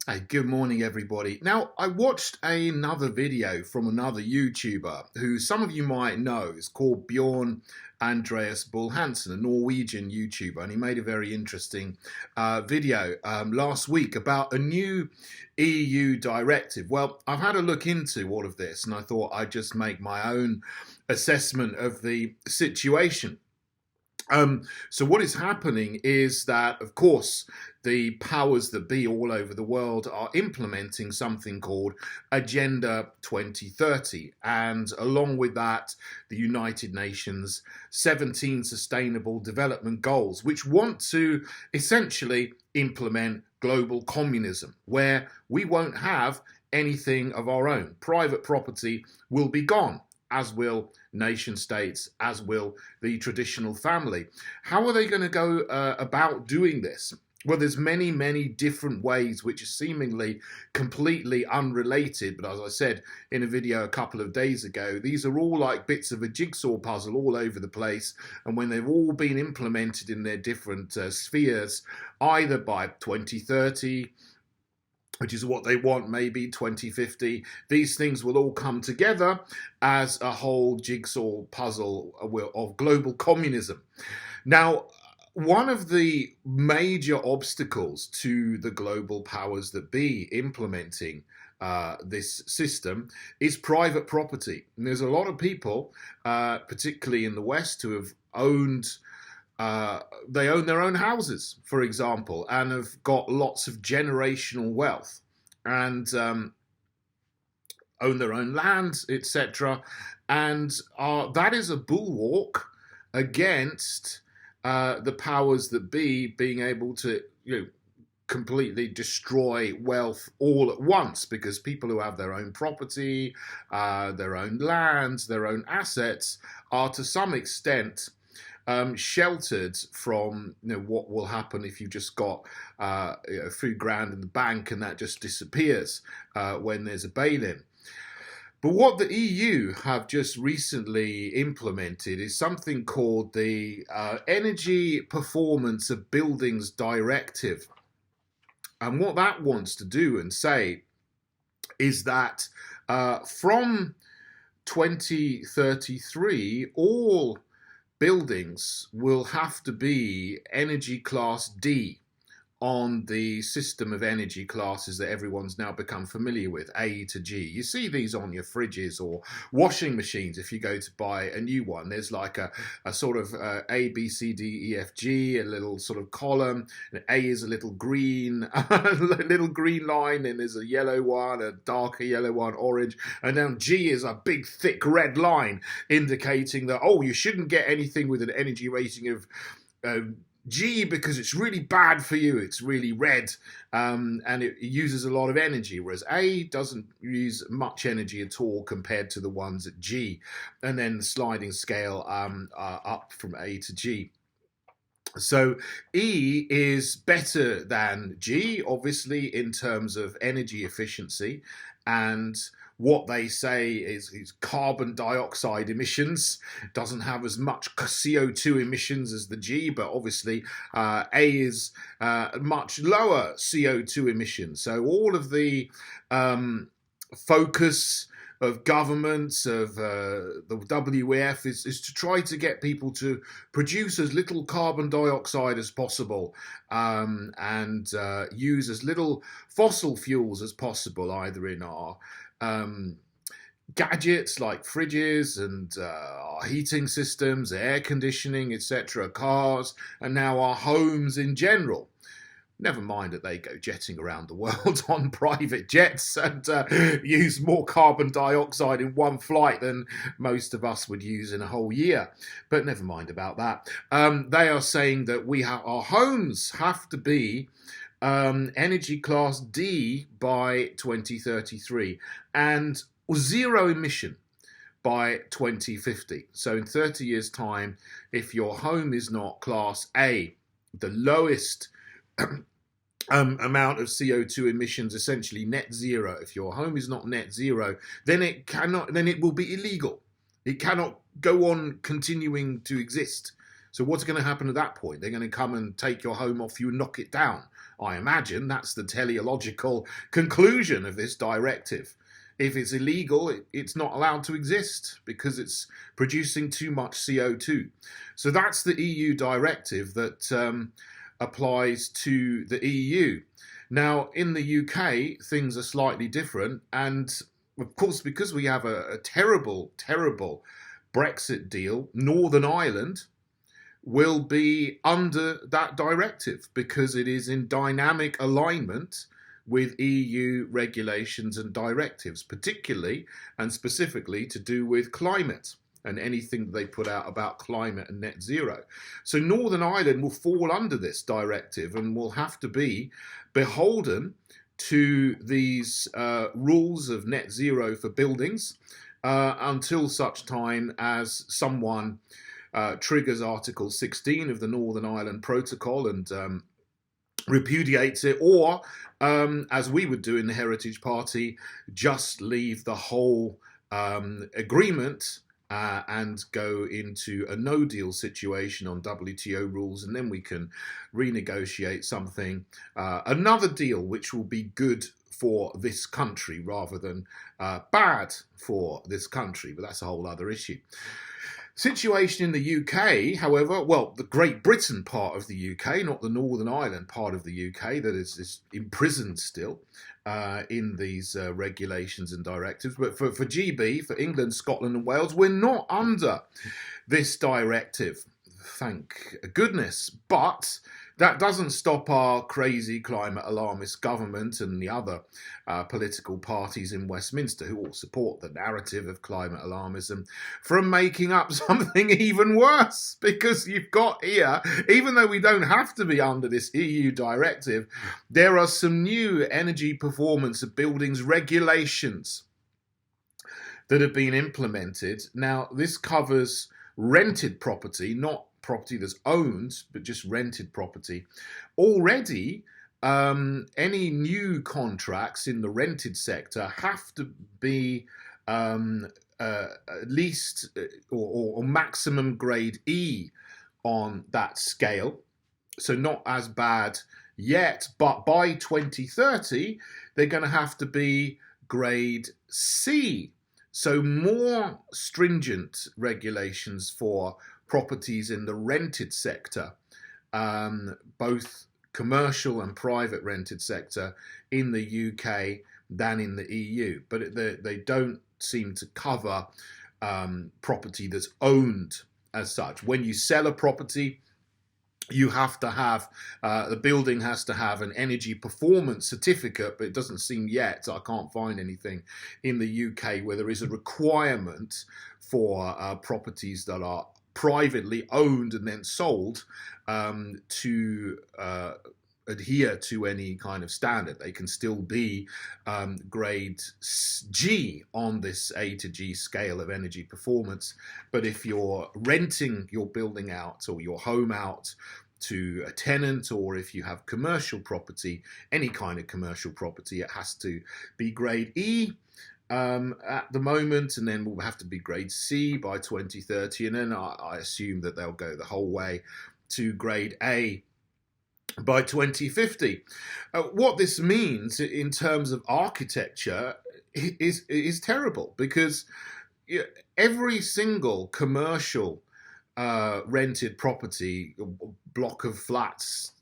Hey, good morning, everybody. Now, I watched another video from another YouTuber who some of you might know is called Bjorn Andreas Bull-Hansen, a Norwegian YouTuber, and he made a very interesting video last week about a new EU directive. Well, I've had a look into all of this, and I thought I'd just make my own assessment of the situation. So what is happening is that, of course, the powers that be all over the world are implementing something called Agenda 2030. And along with that, the United Nations 17 Sustainable Development Goals, which want to essentially implement global communism, where we won't have anything of our own. Private property will be gone, as will nation states, as will the traditional family. How are they going to go about doing this? Well, there's many different ways which are seemingly completely unrelated. But as I said in a video a couple of days ago, these are all like bits of a jigsaw puzzle all over the place. And when they've all been implemented in their different spheres, either by 2030, which is what they want, maybe 2050, these things will all come together as a whole jigsaw puzzle of global communism. Now, one of the major obstacles to the global powers that be implementing this system is private property. And there's a lot of people, particularly in the West, who have they own their own houses, for example, and have got lots of generational wealth and own their own land, etc. And that is a bulwark against the powers that be being able to, completely destroy wealth all at once, because people who have their own property, their own lands, their own assets are to some extent sheltered from what will happen if you've just got a few grand in the bank and that just disappears when there's a bail-in. But what the EU have just recently implemented is something called the Energy Performance of Buildings Directive. And what that wants to do and say is that from 2033, all buildings will have to be energy class D on the system of energy classes that everyone's now become familiar with, A to G. You see these on your fridges or washing machines if you go to buy a new one. There's like a sort of A, B, C, D, E, F, G, a little sort of column. And A is a little green, a little green line, and there's a yellow one, a darker yellow one, orange, and then G is a big thick red line indicating that, oh, you shouldn't get anything with an energy rating of G because it's really bad for you, it's really red, and it uses a lot of energy, whereas A doesn't use much energy at all compared to the ones at G, and then the sliding scale up from A to G. So E is better than G, obviously, in terms of energy efficiency, and what they say is carbon dioxide emissions. Doesn't have as much CO2 emissions as the G, but obviously A is much lower CO2 emissions. So all of the focus of governments, of the WEF, is to try to get people to produce as little carbon dioxide as possible and use as little fossil fuels as possible, either in our gadgets like fridges and our heating systems, air conditioning, etc., cars, and now our homes in general. Never mind that they go jetting around the world on private jets and use more carbon dioxide in one flight than most of us would use in a whole year. But never mind about that. They are saying that our homes have to be energy class D by 2033 and zero emission by 2050. So in 30 years' time, if your home is not class A, the lowest amount of CO2 emissions, essentially net zero. If your home is not net zero, then it will be illegal. It cannot go on continuing to exist. So what's going to happen at that point? They're going to come and take your home off you and knock it down. I imagine that's the teleological conclusion of this directive. If it's illegal, it's not allowed to exist because it's producing too much CO2. So that's the EU directive that applies to the EU. Now, in the UK, things are slightly different. And of course, because we have a terrible, terrible Brexit deal, Northern Ireland will be under that directive because it is in dynamic alignment with EU regulations and directives, particularly and specifically to do with climate and anything that they put out about climate and net zero. So Northern Ireland will fall under this directive and will have to be beholden to these rules of net zero for buildings until such time as someone triggers Article 16 of the Northern Ireland Protocol and repudiates it, or as we would do in the Heritage Party, just leave the whole agreement and go into a no-deal situation on WTO rules, and then we can renegotiate something, another deal which will be good for this country rather than bad for this country, but that's a whole other issue. Situation in the UK, however, well, the Great Britain part of the UK, not the Northern Ireland part of the UK that is imprisoned still in these regulations and directives. But for GB, for England, Scotland and Wales, we're not under this directive, thank goodness. But that doesn't stop our crazy climate alarmist government and the other political parties in Westminster who all support the narrative of climate alarmism from making up something even worse. Because you've got here, even though we don't have to be under this EU directive, there are some new energy performance of buildings regulations that have been implemented. Now, this covers rented property, not property that's owned, but just rented property. Already, any new contracts in the rented sector have to be at least or maximum grade E on that scale. So not as bad yet, but by 2030, they're going to have to be grade C. So more stringent regulations for properties in the rented sector, both commercial and private rented sector in the UK than in the EU. But they don't seem to cover property that's owned as such. When you sell a property, you have to have, the building has to have an energy performance certificate, but it doesn't seem yet, I can't find anything in the UK where there is a requirement for properties that are privately owned and then sold to adhere to any kind of standard. They can still be grade G on this A to G scale of energy performance. But if you're renting your building out or your home out to a tenant, or if you have commercial property, any kind of commercial property, it has to be grade E at the moment, and then will have to be grade C by 2030, and then I assume that they'll go the whole way to grade A by 2050. What this means in terms of architecture is terrible, because every single commercial rented property, block of flats,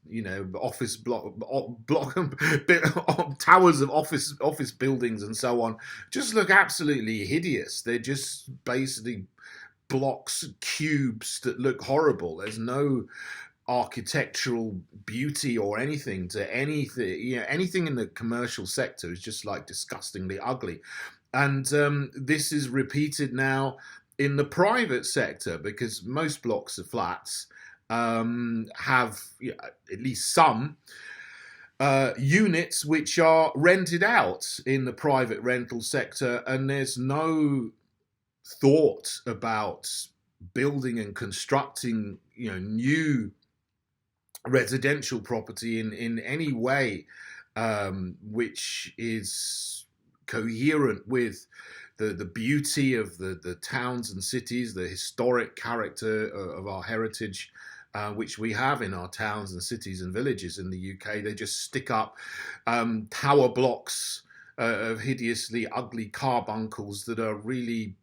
office block towers of office buildings and so on, just look absolutely hideous. They're just basically blocks, cubes that look horrible. There's no architectural beauty or anything to anything. Anything in the commercial sector is just like disgustingly ugly. And this is repeated now in the private sector, because most blocks of flats have at least some units which are rented out in the private rental sector, and there's no thought about building and constructing new residential property in any way which is coherent with the beauty of the towns and cities, the historic character of our heritage which we have in our towns and cities and villages in the UK. They just stick up tower blocks of hideously ugly carbuncles that are really,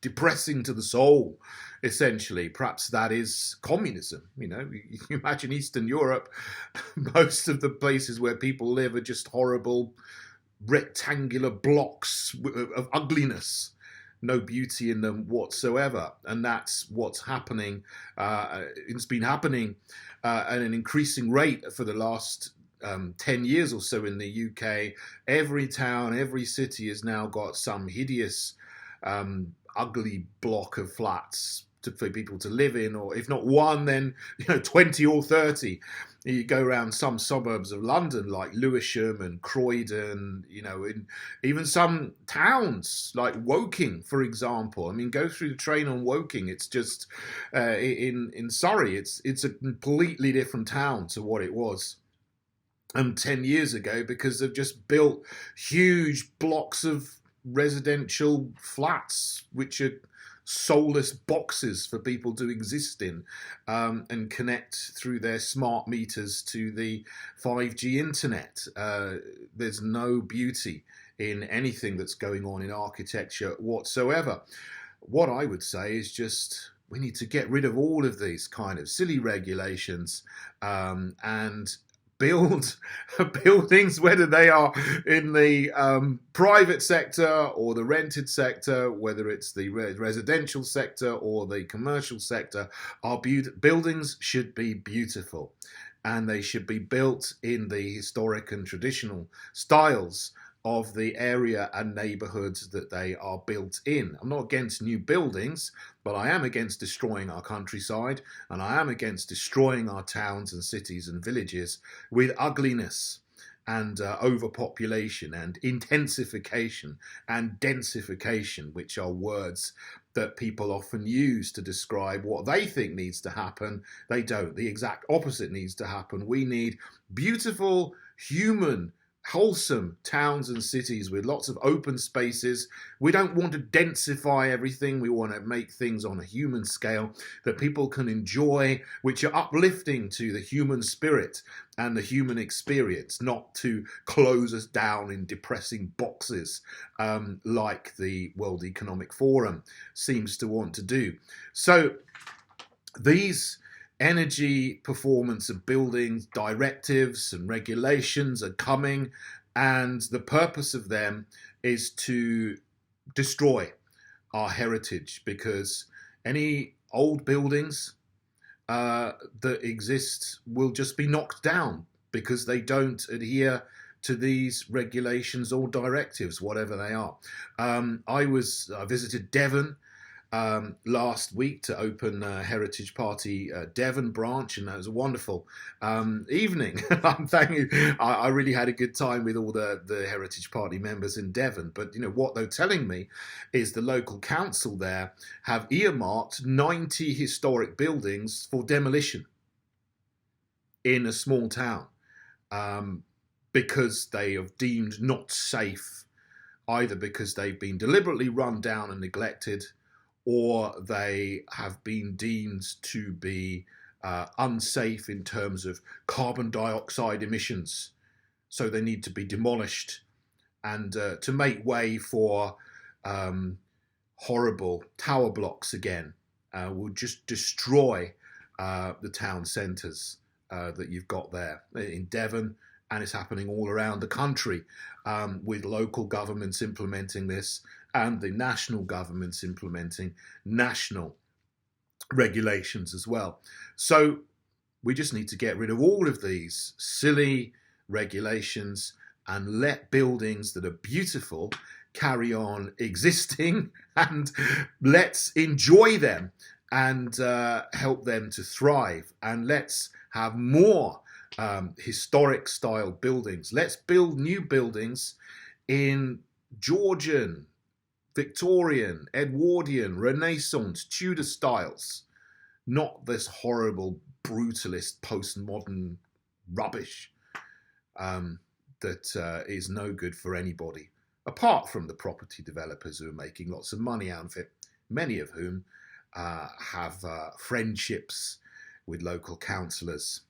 depressing to the soul, essentially. Perhaps that is communism. You imagine Eastern Europe, most of the places where people live are just horrible rectangular blocks of ugliness, no beauty in them whatsoever. And that's what's happening. It's been happening at an increasing rate for the last 10 years or so in the UK. Every town, every city has now got some hideous, ugly block of flats for people to live in, or if not one, then 20 or 30. You go around some suburbs of London like Lewisham and Croydon, in even some towns like Woking, for example. I mean, go through the train on Woking. It's just in Surrey. It's a completely different town to what it was 10 years ago, because they've just built huge blocks of residential flats, which are soulless boxes for people to exist in and connect through their smart meters to the 5G internet. There's no beauty in anything that's going on in architecture whatsoever. What I would say is just we need to get rid of all of these kind of silly regulations and build buildings, whether they are in the private sector or the rented sector, whether it's the residential sector or the commercial sector. Our buildings should be beautiful, and they should be built in the historic and traditional styles of the area and neighbourhoods that they are built in. I'm not against new buildings, but I am against destroying our countryside, and I am against destroying our towns and cities and villages with ugliness and overpopulation and intensification and densification, which are words that people often use to describe what they think needs to happen. They don't. The exact opposite needs to happen. We need beautiful, human, wholesome towns and cities with lots of open spaces. We don't want to densify everything. We want to make things on a human scale that people can enjoy, which are uplifting to the human spirit and the human experience, not to close us down in depressing boxes like the World Economic Forum seems to want to do. So these energy performance of buildings directives and regulations are coming, and the purpose of them is to destroy our heritage, because any old buildings that exist will just be knocked down because they don't adhere to these regulations or directives, whatever they are. I visited Devon last week to open Heritage Party Devon branch, and that was a wonderful evening. I really had a good time with all the Heritage Party members in Devon. But what they're telling me is the local council there have earmarked 90 historic buildings for demolition in a small town because they have deemed not safe, either because they've been deliberately run down and neglected, or they have been deemed to be unsafe in terms of carbon dioxide emissions. So they need to be demolished, and to make way for horrible tower blocks again will just destroy the town centres that you've got there in Devon, and it's happening all around the country with local governments implementing this and the national governments implementing national regulations as well. So we just need to get rid of all of these silly regulations and let buildings that are beautiful carry on existing, and let's enjoy them and help them to thrive. And let's have more historic style buildings. Let's build new buildings in Georgian, Victorian, Edwardian, Renaissance, Tudor styles, not this horrible brutalist postmodern rubbish that is no good for anybody, apart from the property developers who are making lots of money out of it, many of whom have friendships with local councillors.